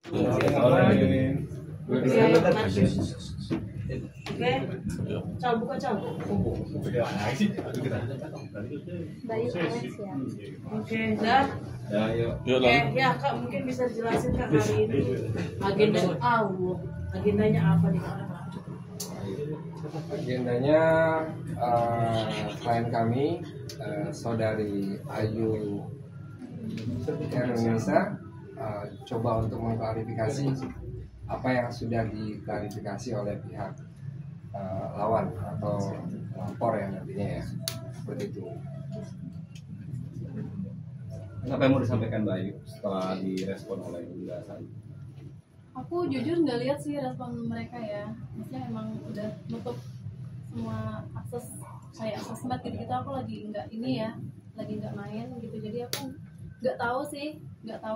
Oke, coba buka coba. Oke, dah. Oke, ya Kak mungkin bisa jelasin Kak hari ini agendanya apa nih Kak? Agendanya klien kami saudari Ayu Indonesia coba untuk mengklarifikasi apa yang sudah diklarifikasi oleh pihak lawan atau lapor ya nantinya ya, seperti itu. Apa yang mau disampaikan Mbak Ayu setelah direspon oleh Bunda Sari? Aku jujur nggak lihat sih respon mereka ya, maksudnya emang udah nutup semua akses kayak sosmed gitu, aku lagi nggak main gitu, jadi aku nggak tahu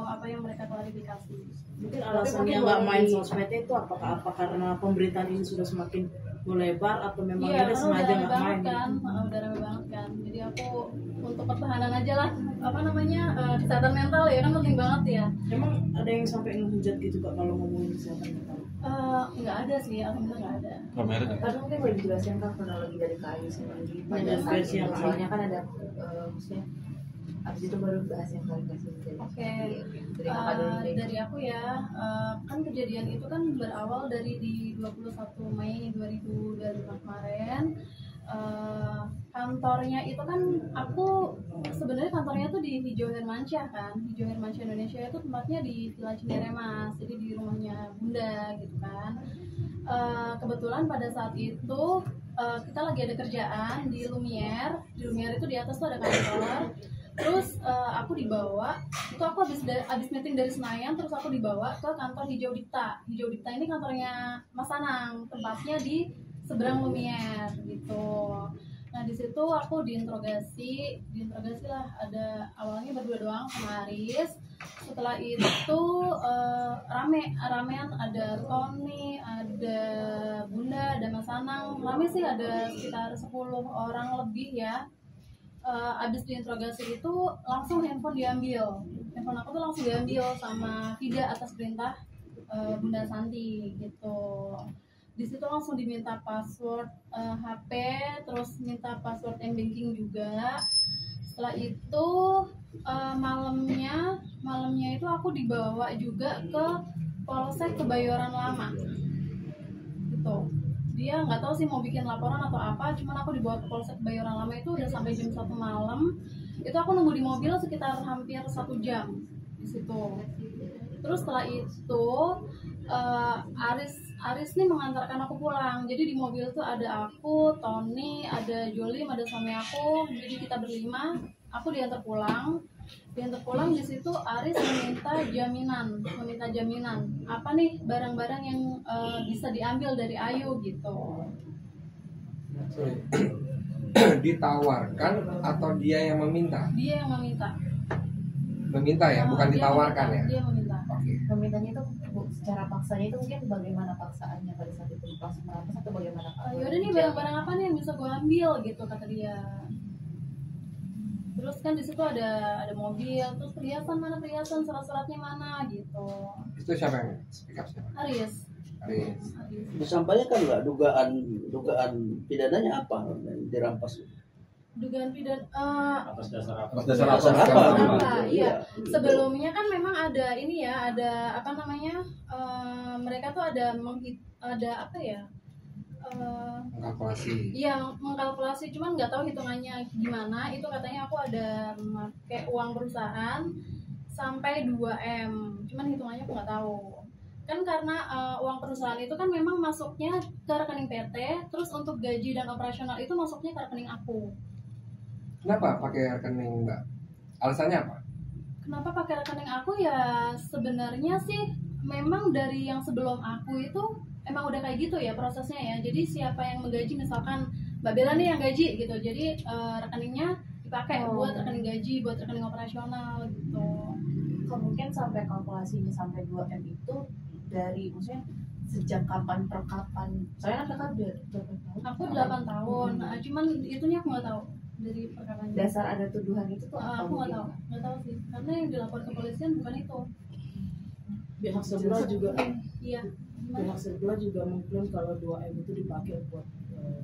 apa yang mereka klarifikasi. Mungkin alasannya nggak main sosmednya itu apakah karena pemberitaan ini sudah semakin melebar atau memang dia sengaja nggak main? Udah rame banget kan, jadi aku untuk pertahanan aja lah, kesehatan mental ya kan penting banget ya. Emang ada yang sampai ngehujat gitu Kak kalau ngomongin kesehatan mental? Nggak ada sih, alhamdulillah nggak ada. Tapi mungkin boleh dijelaskan Kak kronologi dari Kak Ayu sendiri pada saat ini, soalnya kan ada maksudnya abis itu baru bahas yang klarifikasi. Oke. Dari aku ya, kan kejadian itu kan berawal dari di 21 Mei 2025 kemarin. Kantornya itu kan aku sebenarnya kantornya tuh di Hijau Hermansyah kan. Hijau Hermansyah Indonesia itu tempatnya di Villa Cinere Mas, jadi di rumahnya Bunda gitu kan. Kebetulan pada saat itu kita lagi ada kerjaan di Lumiere. Di Lumiere itu di atas tuh ada kantor. Terus aku dibawa, itu aku habis meeting dari Senayan, terus aku dibawa ke kantor Hijau Dipta. Hijau Dipta ini kantornya Mas Anang, tempatnya di seberang Lumiere gitu. Nah di situ aku diinterogasi lah, ada awalnya berdua doang sama Aris. Setelah itu ramean, ada Tony, ada Bunda, ada Mas Anang. Rame sih, ada sekitar 10 orang lebih ya. Abis diinterogasi itu langsung handphone aku tuh langsung diambil sama Fida atas perintah Bunda Santi gitu. Di situ langsung diminta password HP, terus minta password m-banking juga. Setelah itu malamnya itu aku dibawa juga ke Polsek Kebayoran Lama gitu. Dia nggak tahu sih mau bikin laporan atau apa, cuman aku dibawa ke Polsek Kebayoran Lama itu udah sampai jam 1 malam. Itu aku nunggu di mobil sekitar hampir 1 jam di situ. Terus setelah itu Aris nih mengantarkan aku pulang. Jadi di mobil tuh ada aku, Tony, ada Jolim, ada suami aku. Jadi kita berlima. Aku diantar pulang. Di situ Aris meminta jaminan. Apa nih barang-barang yang bisa diambil dari Ayu gitu. Ditawarkan atau dia yang meminta? Dia yang meminta. Meminta ya, bukan ditawarkan ya? Dia meminta. Oke. Memintanya itu secara paksanya itu mungkin bagaimana paksaannya pada saat itu, langsung merampas atau bagaimana? Yaudah nih barang-barang apa nih yang bisa gue ambil gitu kata dia. Terus kan di situ ada mobil, terus perhiasan, surat-suratnya mana gitu. Itu siapa yang speak up siapa? Aris. Disampaikan nggak dugaan pidananya apa yang dirampas? Dugaan pidana Atas dasar apa? Iya. Sebelumnya kan memang ada ini ya, ada apa namanya? Mereka tuh ada Mengkalkulasi. Iya, mengkalkulasi, cuman nggak tahu hitungannya gimana. Itu katanya aku ada memakai uang perusahaan sampai 2M, cuman hitungannya aku nggak tahu. Kan karena uang perusahaan itu kan memang masuknya ke rekening PT, terus untuk gaji dan operasional itu masuknya ke rekening aku. Kenapa pakai rekening Mbak? Alasannya apa? Kenapa pakai rekening aku ya? Sebenarnya sih memang dari yang sebelum aku itu emang udah kayak gitu ya prosesnya ya. Jadi siapa yang menggaji, misalkan Mbak Bella nih yang gaji gitu, jadi rekeningnya dipakai buat rekening gaji, buat rekening operasional gitu. Mungkin sampai kalkulasinya sampai 2M itu dari maksudnya sejak kapan per kapan? Saya kan kakak udah 8 tahun. Aku 8 tahun, cuman itunya aku nggak tahu dari perkaranya. Dasar ada tuduhan itu tuh aku nggak tahu sih, karena yang dilaporkan ke kepolisian bukan itu. Pihak sebelah juga Iya. pihak sebelah juga mengklaim kalau 2M itu dipakai buat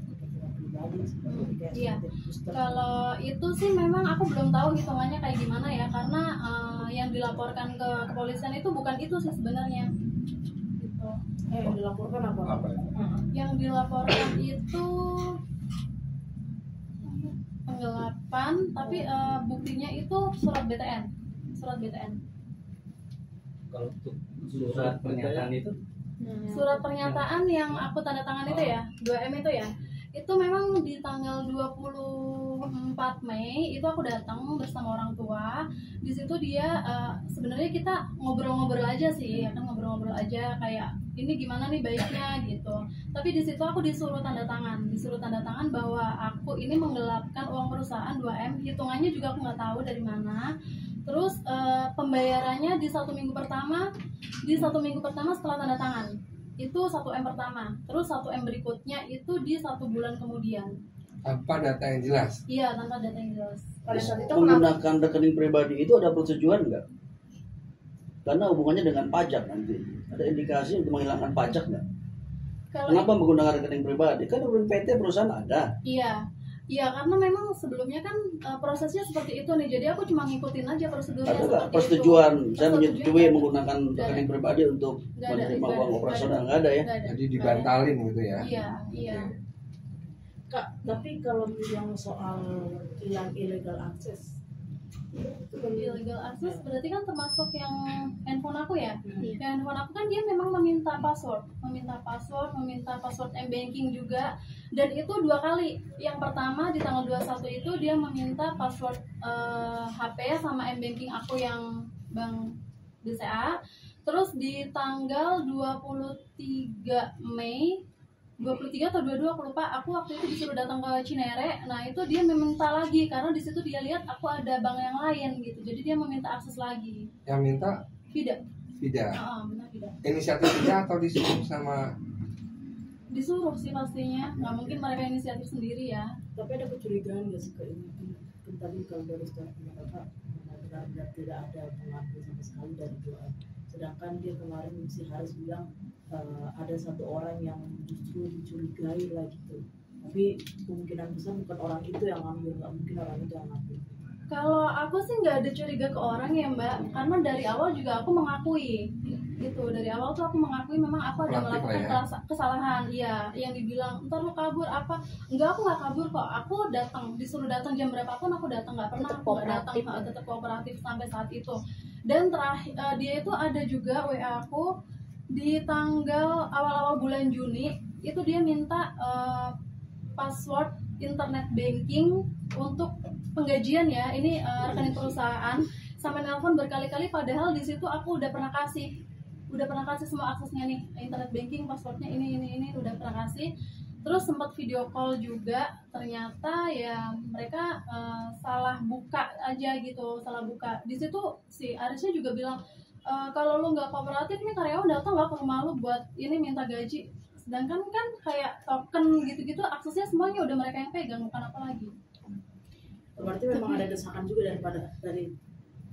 kepentingan pribadi seperti kayak Iya. seperti booster. Kalau itu sih memang aku belum tahu hitungannya kayak gimana ya, karena yang dilaporkan ke kepolisian itu bukan itu sih sebenarnya. Gitu. Yang dilaporkan apa? Apa ya? Yang dilaporkan itu penggelapan, tapi buktinya itu surat BTN. Surat BTN. Kalau untuk surat pernyataan itu Surat pernyataan yang aku tanda tangan itu ya, 2M itu ya. Itu memang di tanggal 24 Mei itu aku datang bersama orang tua. Di situ dia sebenarnya kita ngobrol-ngobrol aja sih, ya kan, ngobrol-ngobrol aja kayak ini gimana nih baiknya gitu. Tapi di situ aku disuruh tanda tangan bahwa aku ini menggelapkan uang perusahaan 2M. Hitungannya juga aku nggak tahu dari mana. Terus pembayarannya di 1 minggu pertama setelah tanda tangan itu 1M pertama, terus 1M berikutnya itu di 1 bulan kemudian. Tanpa data yang jelas. Iya, tanpa data yang jelas. Pada saat itu kenapa? Menggunakan rekening pribadi itu ada persetujuan nggak? Karena hubungannya dengan pajak nanti. Ada indikasi untuk menghilangkan pajak nggak? Kalau Kenapa menggunakan rekening pribadi? Kan PT perusahaan ada. Iya, karena memang sebelumnya kan prosesnya seperti itu nih. Jadi aku cuma ngikutin aja prosedurnya Ada nggak seperti persetujuan? itu. Saya Persetujuan menyetujui nggak ada. menggunakan Nggak ada. rekening pribadi untuk Nggak ada, menerima nggak uang ada, operasional. nggak Nggak ada ya? Nggak ada. Jadi dibantalin gitu ya. Iya. Kak, tapi kalau yang soal yang illegal access itu kan Illegal access berarti kan termasuk yang handphone aku ya. Yang handphone aku kan dia memang meminta password, meminta password m-banking juga, dan itu 2 kali. Yang pertama di tanggal 21 itu dia meminta password HP sama m-banking aku yang Bank BCA. Terus di tanggal 23 Mei 23 atau 22 aku lupa, aku waktu itu disuruh datang ke Cinere. Nah itu dia meminta lagi karena di situ dia lihat aku ada bank yang lain gitu, jadi dia meminta akses lagi. Yang minta Vida. Vida. Benar Vida. Inisiatif Vida atau disuruh sama Disuruh sih pastinya, nggak mungkin mereka inisiatif sendiri ya. tapi ada kecurigaan nggak sih ke ini kan tadi kalau dari statement kakak benar-benar tidak ada pengakuan sama sekali dari 2M, sedangkan dia kemarin si Haris bilang ada 1 orang yang justru dicurigai lah gitu, tapi kemungkinan besar bukan orang itu yang ngambil, nggak mungkin orang itu yang ngambil. Kalau aku sih nggak ada curiga ke orang ya Mbak, karena dari awal juga aku mengakui gitu. Dari awal tuh aku mengakui memang aku ada Proaktif melakukan lah ya. kesalahan. Iya, yang dibilang ntar lu kabur apa? Enggak, aku nggak kabur kok. Aku datang, disuruh datang jam berapapun aku datang, nggak pernah Tetap aku nggak datang, kooperatif ya? tetap kooperatif sampai saat itu. Dan terakhir dia itu ada juga WA aku di tanggal awal-awal bulan Juni itu dia minta password internet banking untuk penggajian ya, ini rekening perusahaan, sampai nelpon berkali-kali, padahal di situ aku udah pernah kasih semua aksesnya nih, internet banking, passwordnya ini udah pernah kasih. Terus sempat video call juga, ternyata ya mereka salah buka aja gitu, salah buka. Di situ si Arisnya juga bilang kalau lu nggak kooperatif nih karyawan datang nggak ke rumah lu buat ini minta gaji. Sedangkan kan kayak token gitu-gitu aksesnya semuanya udah mereka yang pegang, bukan apa lagi. Berarti memang ada desakan juga dari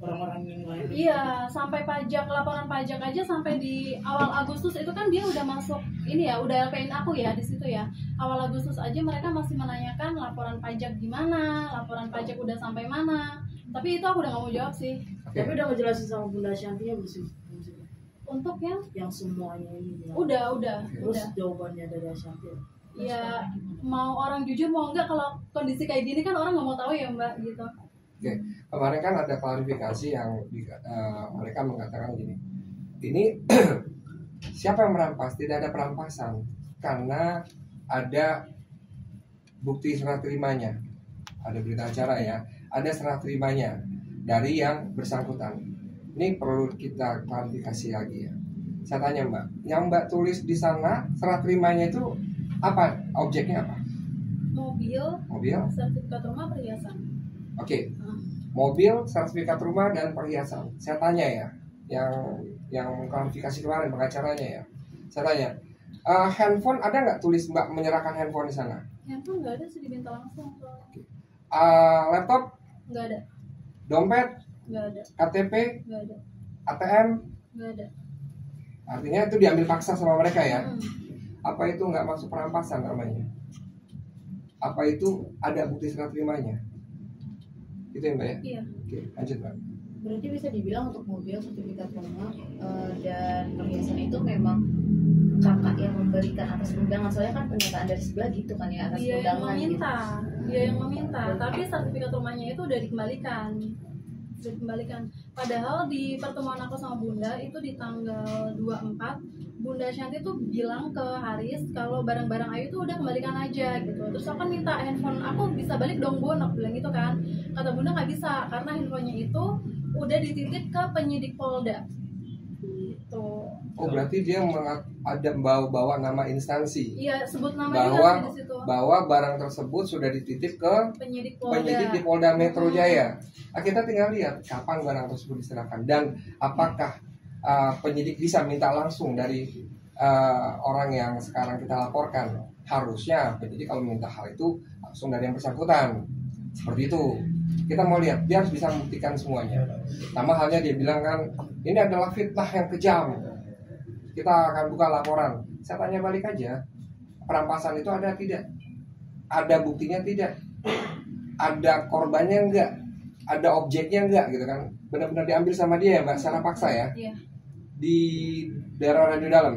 orang-orang yang lain. Iya, sampai laporan pajak aja sampai di awal Agustus itu kan dia udah masuk ini ya, udah LPN aku ya di situ ya. Awal Agustus aja mereka masih menanyakan laporan pajak gimana, laporan pajak udah sampai mana. Tapi itu aku udah nggak mau jawab sih. Tapi udah ngejelasin sama Bunda Shantinya belum sih? Untuk Yang semuanya ini. udah. Terus jawabannya dari Ashanti. Ya mau orang jujur mau enggak, kalau kondisi kayak gini kan orang nggak mau tahu ya Mbak gitu. Oke, kemarin kan ada klarifikasi yang mereka mengatakan gini, ini siapa yang merampas? Tidak ada perampasan karena ada bukti serah terimanya, ada berita acara ya, ada serah terimanya dari yang bersangkutan. Ini perlu kita klarifikasi lagi ya. Saya tanya Mbak, yang Mbak tulis di sana serah terimanya itu apa? Objeknya apa? Mobil, Sertifikat rumah, perhiasan. Oke. Mobil, sertifikat rumah dan perhiasan. Saya tanya ya, yang klarifikasi kemarin pengacaranya ya. Saya tanya, handphone ada nggak tulis Mbak menyerahkan handphone di sana? Handphone nggak ada sih, diminta langsung. Laptop, Nggak ada, dompet, nggak ada, KTP, nggak ada, ATM, nggak ada. Artinya itu diambil paksa sama mereka ya. Mm. Apa itu nggak masuk perampasan namanya? Apa itu ada bukti serah terimanya? Itu ya Mbak ya? Iya. Oke, lanjut Mbak. Berarti bisa dibilang untuk mobil, sertifikat rumah, dan perhiasan itu memang kakak yang memberikan atas undangan. Soalnya kan pernyataan dari sebelah gitu kan ya, atas Dia yang undangan gitu. meminta, dia yang meminta. Tapi sertifikat rumahnya itu udah dikembalikan. Padahal di pertemuan aku sama Bunda itu di tanggal 24, Bunda Shanti tuh bilang ke Haris kalau barang-barang Ayu tuh udah kembalikan aja gitu. Terus aku kan minta handphone aku bisa balik dong Bun, aku bilang gitu kan. Kata Bunda nggak bisa karena handphonenya itu udah dititip ke penyidik Polda. Gitu. Oh berarti dia ada bawa nama instansi Iya, sebut nama bahwa juga di situ. bahwa barang tersebut sudah dititip ke Penyidik Polda. penyidik di Polda Metro Jaya. Nah, kita tinggal lihat kapan barang tersebut diserahkan dan apakah penyidik bisa minta langsung dari orang yang sekarang kita laporkan. Harusnya penyidik kalau minta hal itu langsung dari yang bersangkutan. Seperti itu. Kita mau lihat, dia harus bisa membuktikan semuanya. Sama halnya dia bilang kan, ini adalah fitnah yang kejam. Kita akan buka laporan. Saya tanya balik aja, perampasan itu ada tidak? Ada buktinya tidak? Ada korbannya enggak? Ada objeknya enggak gitu kan? Benar-benar diambil sama dia ya Mbak, secara paksa ya? Iya. Di daerah Radio Dalam.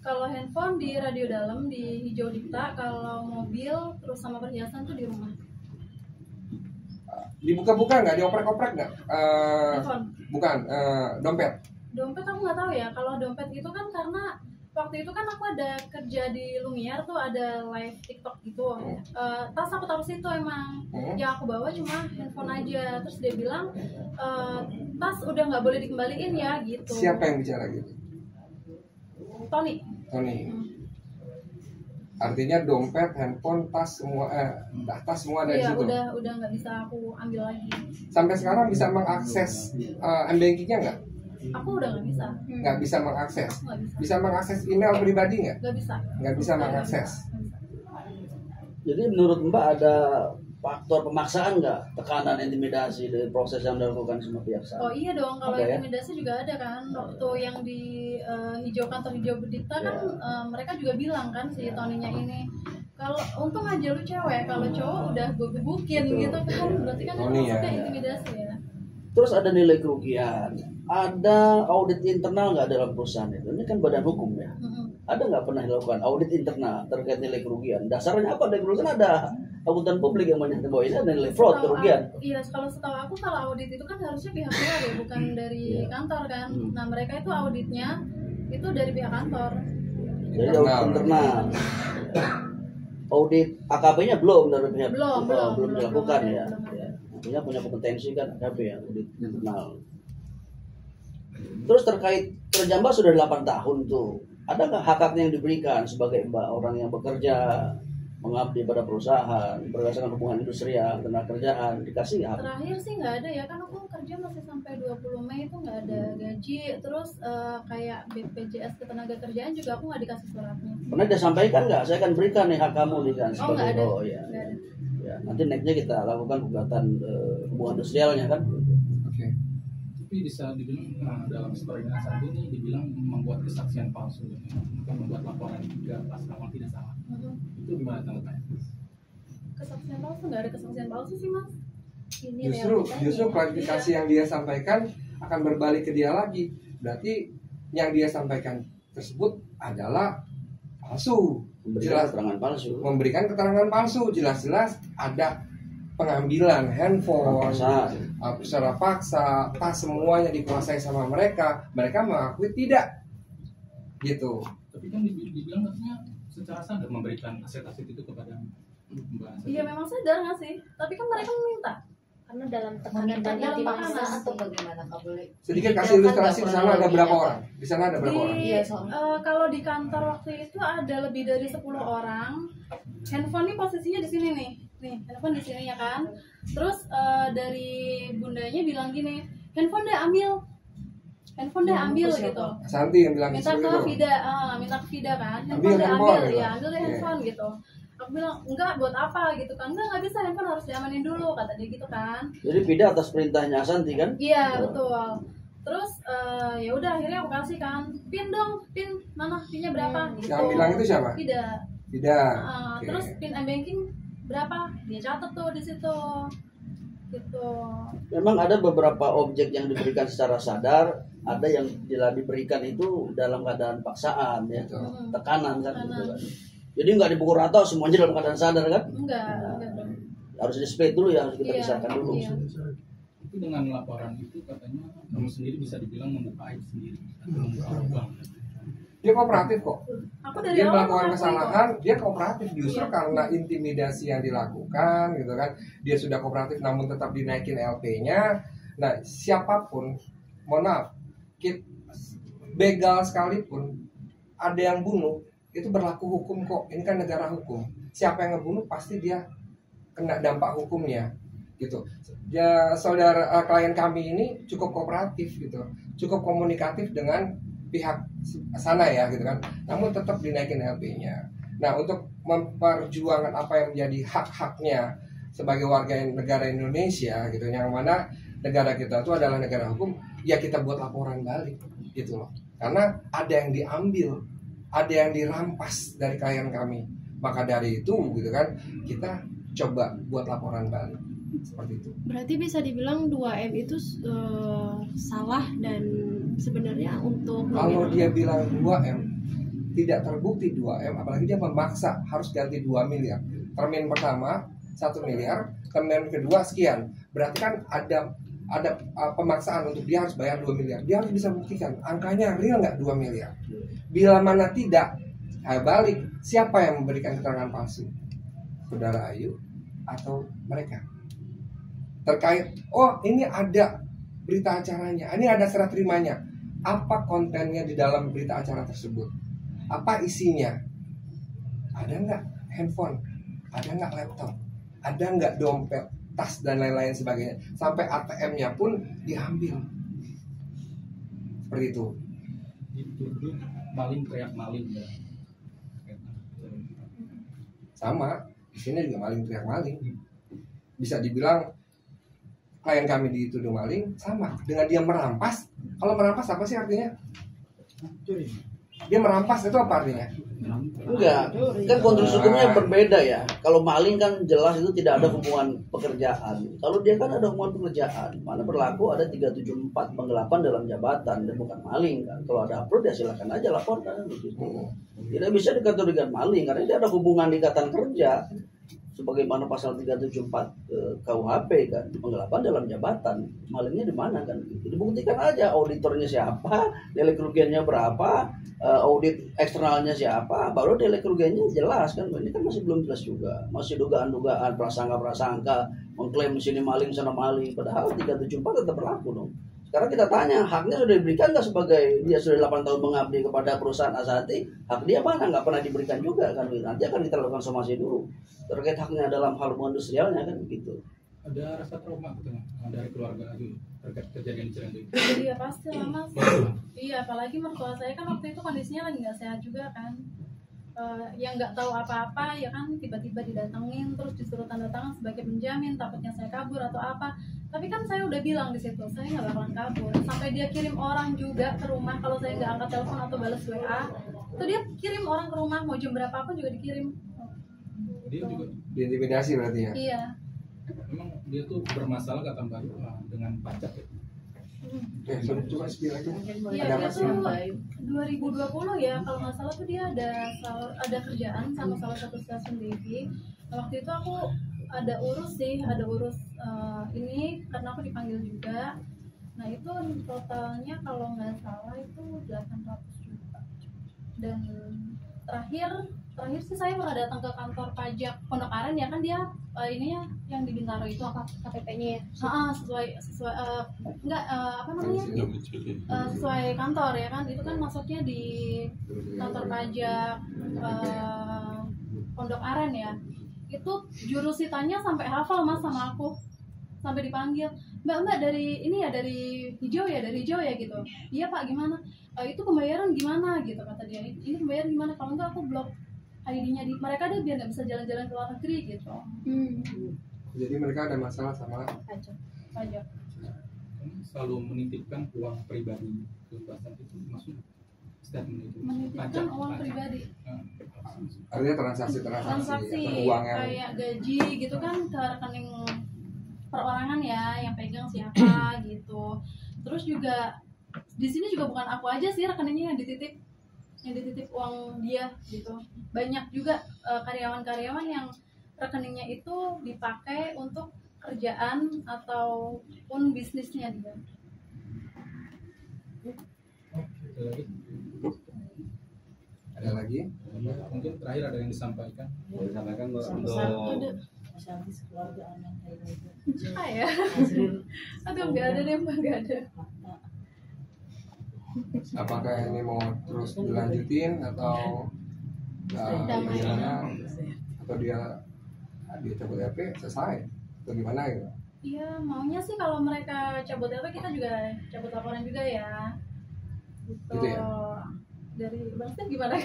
Kalau handphone di Radio Dalam di Hijau Dipta, kalau mobil terus sama perhiasan tuh di rumah. Dibuka-buka nggak? Dioprek-oprek nggak? Handphone. Bukan, dompet. Dompet aku nggak tahu ya. Kalau dompet itu kan karena waktu itu kan aku ada kerja di Lumiere tuh ada live TikTok gitu. Tas aku taruh situ emang. Yang aku bawa cuma handphone aja. Terus dia bilang tas udah nggak boleh dikembaliin ya gitu. Siapa yang bicara gitu? Tony. Artinya dompet, handphone, tas semua semua ada di Iya, situ. udah nggak bisa aku ambil lagi. Sampai sekarang bisa mengakses m-bankingnya nggak? Aku udah nggak bisa. Nggak bisa mengakses. Nggak bisa. Bisa mengakses email pribadi nggak? Nggak bisa. Nggak bisa mengakses. Jadi menurut Mbak ada faktor pemaksaan nggak, tekanan, intimidasi dari proses yang dilakukan semua pihak saat? Oh iya dong, kalau Ada ya? intimidasi juga ada kan. Waktu yang di kantor hijau Dipta kan mereka juga bilang kan si Toninya ini, kalau untung aja lu cewek, kalau cowok udah gue gebukin gitu kan. Berarti kan itu Tony ya. maksudnya intimidasi ya. Terus ada nilai kerugian, ada audit internal nggak dalam perusahaan itu? Ini kan badan hukum ya. Ada nggak pernah dilakukan audit internal terkait nilai kerugian? Dasarnya apa dari perusahaan? Ada akuntan publik yang menyatakan bahwa ini ada nilai fraud, kerugian. Iya, kalau setahu aku kalau audit itu kan harusnya pihak luar ya, bukan dari kantor kan. Nah mereka itu auditnya itu dari pihak kantor. Jadi audit internal. Audit AKP-nya belum dari pihak Belum dilakukan ada, ya. belum ada. Artinya punya kompetensi kan AKP ya, audit internal. Terus terkait kerja Mbak sudah 8 tahun tuh. Ada nggak hak-haknya yang diberikan sebagai Mbak orang yang bekerja mengabdi pada perusahaan berdasarkan hubungan industrial, tenaga kerjaan, dikasih nggak? Terakhir sih nggak ada ya, kan aku kerja masih sampai 20 Mei itu nggak ada gaji. Terus kayak BPJS Ketenagakerjaan juga aku nggak dikasih suratnya. Pernah disampaikan nggak? Saya akan berikan nih hak kamu nih kan Oh nggak ada. oh ya. Nggak ada. Ya, nanti nextnya kita lakukan gugatan hubungan industrialnya kan. Oke. Tapi bisa dibilang dalam story saat ini dibilang membuat kesaksian palsu, bukan membuat laporan juga pas memang tidak salah. Itu gimana tanggapannya? Kesaksian palsu nggak ada kesaksian palsu sih mas. Ini Justru klarifikasi yang dia sampaikan akan berbalik ke dia lagi. Berarti yang dia sampaikan tersebut adalah palsu. Memberikan keterangan palsu. Memberikan keterangan palsu, jelas-jelas ada pengambilan handphone, secara paksa, tas semuanya dikuasai sama mereka. Mereka mengakui tidak, gitu. Tapi kan dibilang katanya secara sadar memberikan aset-aset itu kepada Mbak. Iya memang sadar nggak sih, tapi kan mereka meminta. karena dalam tekanan dan Dalam intimidasi tekanan. atau bagaimana Kak boleh? Sedikit kasih ilustrasi di sana ada berapa orang? Di sana ada berapa orang? Iya, soalnya. Kalau di kantor waktu itu ada lebih dari 10 orang. Handphone ini posisinya di sini nih handphone di sini ya kan. Terus dari bundanya bilang gini, handphone deh ambil gitu. Santi yang bilang Minta seperti ke itu. minta ke Vida kan, Ambil handphone deh handphone, ambil gitu. ya, ambil deh handphone gitu. Aku bilang enggak, buat apa gitu kan? Enggak bisa, handphone harus diamanin dulu kata dia gitu kan. Jadi pindah atas perintahnya Asanti kan? Iya betul. Terus ya udah akhirnya aku kasih kan, pin dong, pin mana, pinnya berapa gitu. Yang bilang itu siapa? Tidak. Tidak. Oke. Terus pin M-Banking berapa, dia catat tuh di situ gitu. Memang ada beberapa objek yang diberikan secara sadar, ada yang diberikan itu dalam keadaan paksaan ya, Betul. tekanan kan Tekanan. gitu kan. Jadi nggak dipukul rata semuanya dalam keadaan sadar kan? Enggak dong. Harus di-split dulu ya, harus kita Iya, pisahkan dulu. iya. Tapi dengan laporan itu katanya kamu sendiri bisa dibilang membuka aib sendiri atau membuka lubang. Dia kooperatif kok. Aku dari Dia awal melakukan mengakui kok. kesalahan, dia kooperatif justru Iya. karena intimidasi yang dilakukan gitu kan. Dia sudah kooperatif namun tetap dinaikin LP-nya. Nah, siapapun, mohon maaf, begal sekalipun ada yang bunuh, itu berlaku hukum kok. Ini kan negara hukum. Siapa yang ngebunuh pasti dia kena dampak hukumnya gitu. Ya, saudara klien kami ini cukup kooperatif gitu. Cukup komunikatif dengan pihak sana ya gitu kan, namun tetap dinaikin LP-nya. Nah, untuk memperjuangkan apa yang menjadi hak-haknya sebagai warga negara Indonesia gitu, yang mana negara kita itu adalah negara hukum, ya kita buat laporan balik gitu loh. Karena ada yang diambil, ada yang dirampas dari klien kami. Maka dari itu gitu kan, kita coba buat laporan balik seperti itu. Berarti bisa dibilang 2M itu salah dan sebenarnya untuk Kalau dia bilang 2M, tidak terbukti 2M, apalagi dia memaksa harus ganti 2 miliar. Termin pertama 1 miliar, termin kedua sekian. Berarti kan ada pemaksaan untuk dia harus bayar 2 miliar. Dia harus bisa buktikan angkanya real nggak 2 miliar. Bila mana tidak, balik siapa yang memberikan keterangan palsu? Saudara Ayu atau mereka? Terkait, oh ini ada berita acaranya, ini ada serah terimanya. Apa kontennya di dalam berita acara tersebut? Apa isinya? Ada nggak handphone? Ada nggak laptop? Ada nggak dompet, tas dan lain-lain sebagainya? Sampai ATM-nya pun diambil. Seperti itu. Dituduh maling teriak maling ya. Sama, di sini juga maling teriak maling. Bisa dibilang klien kami dituduh maling, sama dengan dia merampas. Kalau merampas apa sih artinya? Dia merampas itu apa artinya? Enggak, kan konstruksi hukumnya berbeda ya. Kalau maling kan jelas itu tidak ada hubungan pekerjaan. Kalau dia kan ada hubungan pekerjaan, mana berlaku ada 374 penggelapan dalam jabatan dan bukan maling kan. Kalau ada upload ya silakan aja laporkan gitu. Tidak bisa dikategorikan maling karena dia ada hubungan ikatan kerja. Sebagaimana pasal 374 KUHP kan, penggelapan dalam jabatan, malingnya di mana kan? Dibuktikan aja auditornya siapa, nilai kerugiannya berapa, audit eksternalnya siapa, baru nilai kerugiannya jelas kan. Ini kan masih belum jelas juga, masih dugaan-dugaan, prasangka-prasangka, mengklaim di sini maling sana maling, padahal 374 tetap berlaku dong. Sekarang kita tanya, haknya sudah diberikan nggak sebagai dia sudah 8 tahun mengabdi kepada perusahaan Ashanti, hak dia mana? Nggak pernah diberikan juga kan? Nanti akan kita lakukan somasi dulu terkait haknya dalam hal hubungan industrialnya kan begitu. Ada rasa trauma gitu dari keluarga itu terkait kejadian itu. Iya pasti lah mas. Iya, apalagi mertua saya kan waktu itu kondisinya lagi nggak sehat juga kan. Yang nggak tahu apa-apa ya kan, tiba-tiba didatengin terus disuruh tanda tangan sebagai penjamin, takutnya saya kabur atau apa. Tapi kan saya udah bilang di situ saya nggak bakalan kabur. Sampai dia kirim orang juga ke rumah kalau saya nggak angkat telepon atau balas WA, itu dia kirim orang ke rumah mau jam berapapun juga dikirim. Dia juga Diintimidasi berarti ya? Iya. memang dia tuh bermasalah kata Mbak Ayu, dengan pajak ya. Coba spill aja. Iya, Ada dia apa sih? tuh 2020 ya kalau nggak salah tuh dia ada kerjaan sama salah satu stasiun TV. Waktu itu aku ada urus ini karena aku dipanggil juga. Nah itu totalnya kalau nggak salah itu 800 juta. Dan terakhir sih saya pernah datang ke kantor pajak Pondok Aren ya kan, dia ininya yang di Bintaro itu apa KTP-nya ya. Sesuai apa namanya? Sesuai kantor ya kan, itu kan masuknya di kantor pajak Pondok Aren ya. Itu jurusitanya sampai hafal mas sama aku, sampai dipanggil mbak dari ini ya, dari hijau ya gitu. Iya pak, gimana itu pembayaran gimana gitu kata dia, ini pembayaran gimana, kalau enggak aku blok ID-nya di mereka deh biar nggak bisa jalan-jalan ke luar negeri gitu. Jadi mereka ada masalah sama Pajak. selalu menitipkan uang pribadi ke pasar itu maksudnya statement itu Menitipkan uang pribadi. Artinya transaksi Transaksi atau uang yang kayak gaji gitu kan ke rekening perorangan ya, yang pegang siapa gitu. Terus juga di sini juga bukan aku aja sih rekeningnya yang dititip uang dia gitu. Banyak juga karyawan-karyawan yang rekeningnya itu dipakai untuk kerjaan ataupun bisnisnya dia. ada lagi? Mungkin terakhir ada yang disampaikan. Boleh disampaikan Mbak, Sama-sama. untuk Mas Yanti sekeluarga anak kayak gitu. Ah ya. Azril, Aduh nggak ada deh mbak, nggak ada. Apakah ini mau terus dilanjutin atau bagaimana? Atau dia cabut RP selesai atau gimana gitu? Iya maunya sih kalau mereka cabut apa kita juga cabut laporan juga ya. Gitu ya? Dari Bang Stef gimana?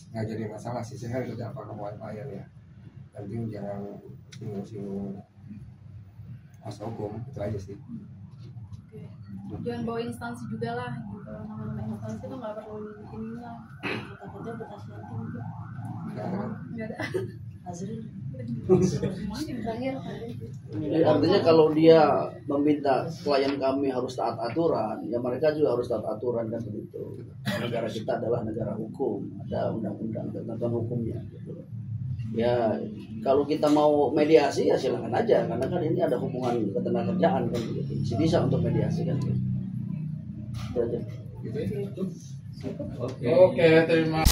Nggak jadi masalah sih, saya ikut apa kemauan klien ya. Penting jangan singgung-singgung kuasa hukum, itu aja sih. Jangan bawa instansi juga lah gitu. Nama-nama instansi itu nggak perlu ininya. kata-kata buat Asyanti mungkin. Nggak ada kan? Nggak ada. Azril. Terakhir Jadi artinya kalau dia meminta klien kami harus taat aturan, ya mereka juga harus taat aturan kan begitu. Negara kita adalah negara hukum, ada undang-undang ketentuan hukumnya. Gitu. Ya kalau kita mau mediasi ya silakan aja, karena kan ini ada hubungan ketenagakerjaan kan begitu. Masih bisa untuk mediasi kan. Itu aja. Gitu ya? Oke, terima